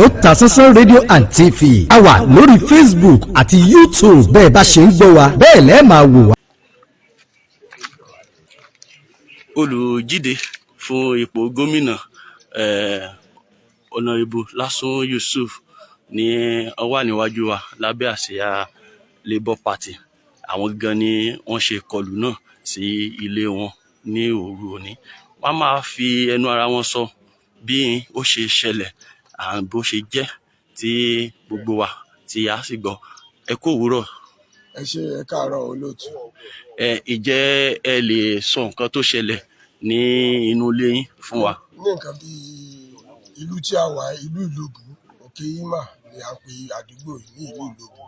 Otasansan rédíò and TV a wà lórí Facebook àti YouTube bẹ́ẹ̀ bá ṣe ń gbọ́ wa bẹ́ẹ̀ lẹ́ẹ̀ máa wò wá. Olùjíde fún ipò gómìnà Hon Lasun Yussuf ní ó wà níwájú wa lábẹ́ àsíá Labour Party. Àwọn gan ni wọ́n ṣe kọlù náà sí ilé wọn ní òru òní. Wọ́n máa fi ẹnu ara wọn sọ bí ó ṣe ṣẹlẹ̀ àti bó ṣe jẹ́ tí gbogbo wa tí a sì gbọ́. Ẹ kú òwúrọ̀. Ẹ ṣé, ẹ káàárọ̀ olóòtú. Ìjẹ́ ẹ lè sọ nǹkan tó ṣẹlẹ̀ ní inú ilé yín fún wa? Ní nǹkan bí ìlú tí a wà, ìlú Ìlóbù, Òkè Ìmà ni a pè àdúgbò ní ìlú Ìlóbù.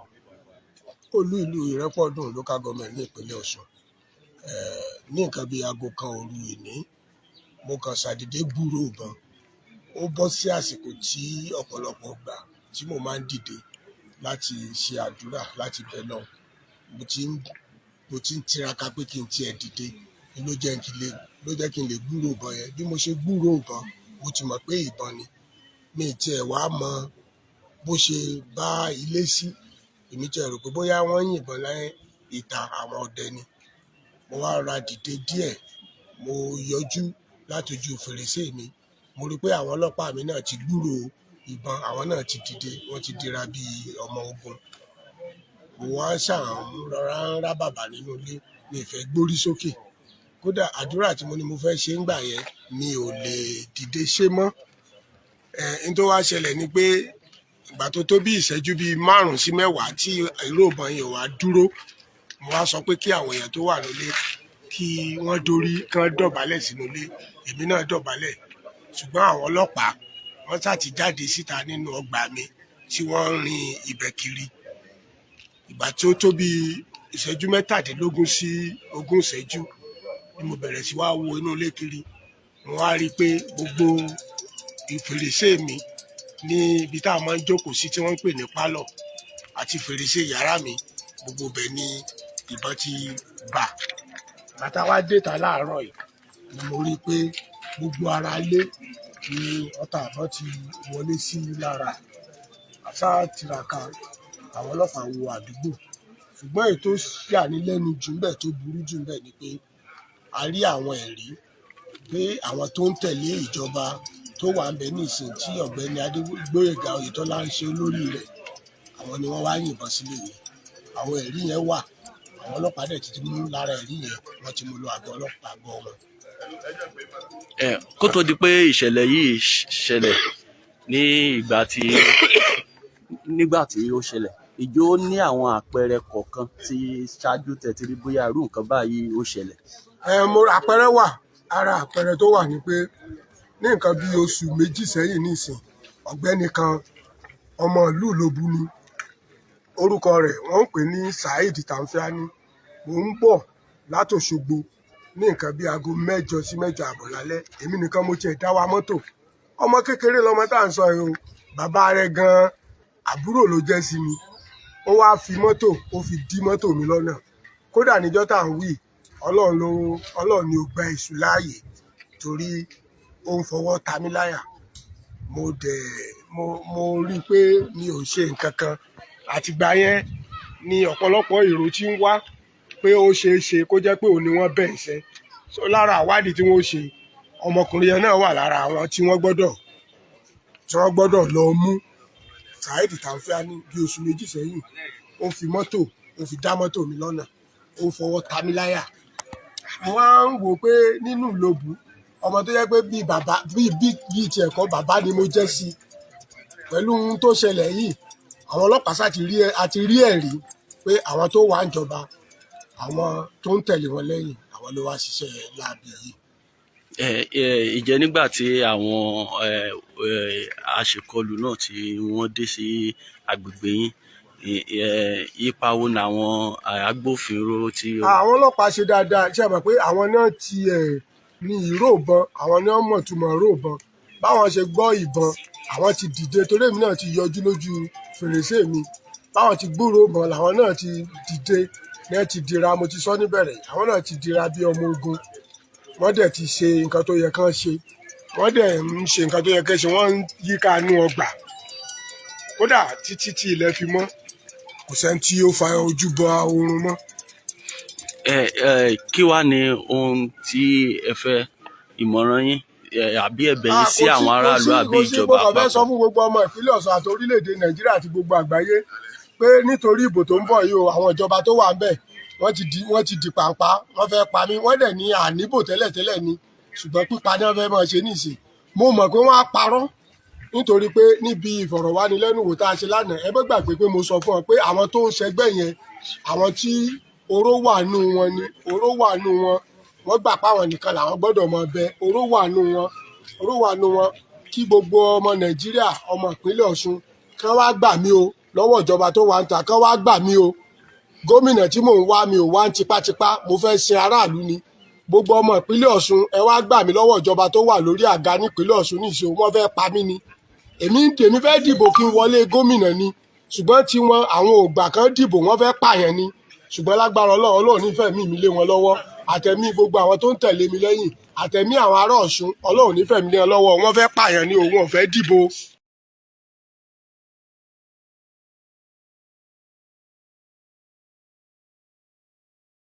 Olú ìlú Ìrẹ́pọ̀dùn local government ní ìpínlẹ̀ Ọ̀ṣun. Ní nǹkan bí aago kan òru ìní, mo kàn ṣàdédé gbúrò ìbọn. Ó bọ́ sí àsìkò tí ọ̀pọ̀lọpọ̀ gbà tí mo máa ń dìde láti ṣe àdúrà láti bẹ̀ lọ́hùn. Mo ti ń tiraka pé kí n tiẹ̀ dìde ló jẹ́ kí n lè gbúrò ìbọn yẹn. Bí mo ṣe gbúrò ìbọn, mo ti mọ̀ pé ìbọn ni. Mi ì tiẹ̀ wá mọ bó ṣe bá ilé sí. Èmi tiẹ̀ rò pé bóyá wọ́n yìnbọn láyé ìta àwọn ọdẹ ni. Mo wá ra dìde díẹ̀, mo yọjú látojú fèrèsé mi. Mo rí pé àwọn ọlọ́pàá mi náà ti gbúrò ìbọn, àwọn náà ti dìde, wọ́n ti dira bí ọmọ ogun. Mo wá rọra ń rá bàbà nínú ilé, mi ì fẹ́ gbórí sókè. Kódà àdúrà tí mo ní mo fẹ́ ṣe ńgbà yẹn mi ò lè dìde ṣe mọ́. N tó wá ṣẹlẹ̀ ni pé ìgbà tó tó bí ìṣẹ́jú bíi 5 sí 10 tí ìró ìbọn yẹn wá dúró, mo wá sọ pé kí àwọn èèyàn tó wà nílé kí wọ́n dorí kán dọ̀bálẹ̀ sínú ilé. Èmi náà dọ̀bálẹ̀, ṣùgbọ́n àwọn ọlọ́pàá wọ́n sá ti jáde síta nínú ọgbà mi tí wọ́n ń rin ibẹ̀ kiri. Ìgbà tí ó tó bí ìṣẹ́jú 17 sí 20 ìṣẹ́jú ni mo bẹ̀rẹ̀ sí wá wo inú ilé kiri. Mo wá rí i pé gbogbo fèrèsé mi ní ibi tá a máa ń jókòó sí tí wọ́n ń pè ní pálọ̀ àti fèrèsé yàrá mi, gbogbo bẹ̀ ni ìbọn ti bà. Bàtà wá déta láàárọ̀ yìí ni mo rí i pé gbogbo ara lé ni ọta àbọ̀ ti wọlé sí lára. Àṣà tiraka àwọn ọlọ́pàá wo àdúgbò, ṣùgbọ́n èyí tó ṣànílẹ́nu jù ńbẹ̀ tó burú jù ńbẹ̀ ni pé a rí àwọn ẹ̀rí pé àwọn tó ń tẹ̀lé ìjọba tó wà ń bẹ nísìn tí ọ̀gbẹ́ni Adégbóyèga Oyetola ń ṣe olórí rẹ̀, àwọn ni wọ́n wá yìnbọn sílé mi. Àwọn ẹ̀rí yẹn wà, àwọn ọlọ́pàá dẹ̀ ti mú lára ẹ̀rí yẹn, wọ́n ti mú lọ àgọ́ ọlọ́pàá àgọ́ wọn. Kó tó di pé ìṣẹ̀lẹ̀ yìí ṣẹlẹ̀ nígbà tí ó ṣẹlẹ̀, ìjọ ní àwọn àpẹẹrẹ kọ̀ọ̀kan tí ṣáájú tẹ̀tí rí bóyá irú nǹkan báyìí ó ṣẹlẹ̀? Àpẹẹrẹ wà. Ara àpẹẹrẹ tó wà ní pé ní nǹkan bí oṣù 2 sẹ́yìn nísìn, ọ̀gbẹ́ni kan ọmọ ìlú Ìlóbù ni. Orúkọ rẹ̀ wọ́n ń pè ní Saheed Tamfiani. Mò ń bọ̀ látòṣogbo ní nǹkan bí aago 8 sí 8:30 lálẹ́. Èmi nìkan mo tiẹ̀ dá wa mọ́tò. Ọmọ kékeré lọmọ tá à ń sọ yìí o. Bàbá rẹ̀ gan àbúrò ló jẹ́ sí mi. Ó wá fi mọ́tò, ó fi dí mọ́tò mi lọ́nà. Kódà níjọ́ tá à ń wí, Ọlọ́run ni ó gba èṣù láàyè torí ó ń fọwọ́ ta mí láyà. Mo rí i pé mi ò ṣe nǹkan kan. Àtìgbà yẹn ni ọ̀pọ̀lọpọ̀ èrò tí ń wá pé ó ṣeé ṣe kó jẹ́ pé òun ni wọ́n bẹ̀ ṣẹ́. So lára àwádìí tí wọ́n ṣe, ọmọkùnrin yẹn náà wà lára àwọn tí wọ́n gbọ́dọ̀ lọ mú. Saheed Tamfiani bí oṣù 2 sẹ́yìn, ó fi mọ́tò, ó fi dá mọ́tò mi lọ́nà, ó fọwọ́ ta mí láyà. Mo wá ń wò pé nínú Ìlóbù, ọmọ tó yẹ pé bíi ti ẹ̀kọ́ bàbá ni mo jẹ́ sí. Pẹ̀lú ohun tó ṣẹlẹ̀ yìí, àwọn ọlọ́pàá àti rí ẹ̀rí pé àwọn tó wà ń jọba, àwọn tó ń tẹ̀lé wọn lẹ́yìn, àwọn ló wá ṣiṣẹ́ láabi yìí. Ìjẹ́ nígbà tí àwọn aṣèkọlù náà tí wọ́n dé sí agbègbè yín, ipa wo ni àwọn agbófinró tí. Àwọn ọlọ́pàá ṣe dáadáa. Ṣé ẹ mọ̀ pé àwọn náà ti ní ìró ìbọn, àwọn náà mọ̀ túmọ̀ ìró ìbọn. Báwọn ṣe gbọ́ ìbọn, àwọn ti dìde torí èmi náà ti yọjú lójú fèrèsé mi. Báwọn ti gbúrò ìbọn làwọn náà ti dìde, náà ti dira. Mo ti sọ níbẹ̀rẹ̀, àwọn náà ti dira bí ọmọ ogun. Wọ́n dẹ̀ ti ṣe nǹkan tó yẹ kán ṣe. Wọ́n dẹ̀ ń ṣe nǹkan tó yẹ kán ṣe. Wọ́n ń yíká inú ọgbà. kódà títí tí ilẹ̀ fi mọ́ kò sẹ́ni tí ó fa ojú bọ oorun mọ́. Kí wá ni ohun tí ẹ fẹ́ ìmọ̀ràn yín àbí ẹ̀bẹ̀ yín sí àwọn aráàlú àbí ìjọba àpapọ̀? Kò sí, mo kàn fẹ́ sọ fún gbogbo ọmọ ìpínlẹ̀ Ọ̀ṣun àti orílẹ̀-èdè Nàìjíríà àti gbogbo àgbáyé pé nítorí ìbò tó ń bọ̀ yìí o, àwọn ìjọba tó wà ń bẹ̀ wọ́n ti di pàǹpá, wọ́n fẹ́ pa mí, wọ́n dẹ̀ ní àníbò tẹ́lẹ̀tẹ́lẹ̀ ni, ṣùgbọ́n pípa ni wọ́n fẹ́ máa ṣe nísìn. Mo mọ̀ pé wọ́n á parọ́ nítorí pé níbi ìfọ̀rọ̀wánilẹ́nuwò tá a ṣe lánàá, ẹ bẹ́ gbàgbé pé mo sọ fún ọ pé àwọn tó ń ṣẹgbẹ́ yẹn, àwọn tí oró wà nù wọn ni, oró wà nù wọn, wọ́n gbà páwọn nìkan làwọn gbọ́dọ̀ mọ bẹ, oró wà nù wọn, kí gbogbo ọmọ Nàìjíríà, ọmọ ìpínlẹ̀ Ọ̀ṣun kán wá gbà mí o lọ́wọ́ ìjọba tó wà ń ta, kán wá gbà mí o. Gómìnà tí mò ń wá mi ò wá ń tipátipá, mo fẹ́ sin aráàlú ni. Gbogbo ọmọ ìpínlẹ̀ Ọ̀ṣun ẹ wá gbà mí lọ́wọ́ ìjọba tó wà lórí àga nípínlẹ̀ Ọ̀ṣun níṣẹ́ wọ́n fẹ́ pa mí ni. Èmi fẹ́ dìbò kí n wọlé gómìnà ni, ṣùgbọ́n tí wọn àwọn ògbà kan dìbò wọ́n fẹ́ pààyàn ni. Ṣùgbọ́n lágbára Ọlọ́run nífẹ̀ẹ́ mi lé wọn lọ́wọ́, àtẹ̀mí gbogbo àwọn tó ń tẹ̀lé mi lẹ́yìn, àtẹ̀mí àwọn ará Ọ̀ṣun, Ọlọ́run nífẹ̀ẹ́ mi lé wọn lọ́wọ́, wọ́n fẹ́ pààyàn ni, òun ò fẹ́ dìbò.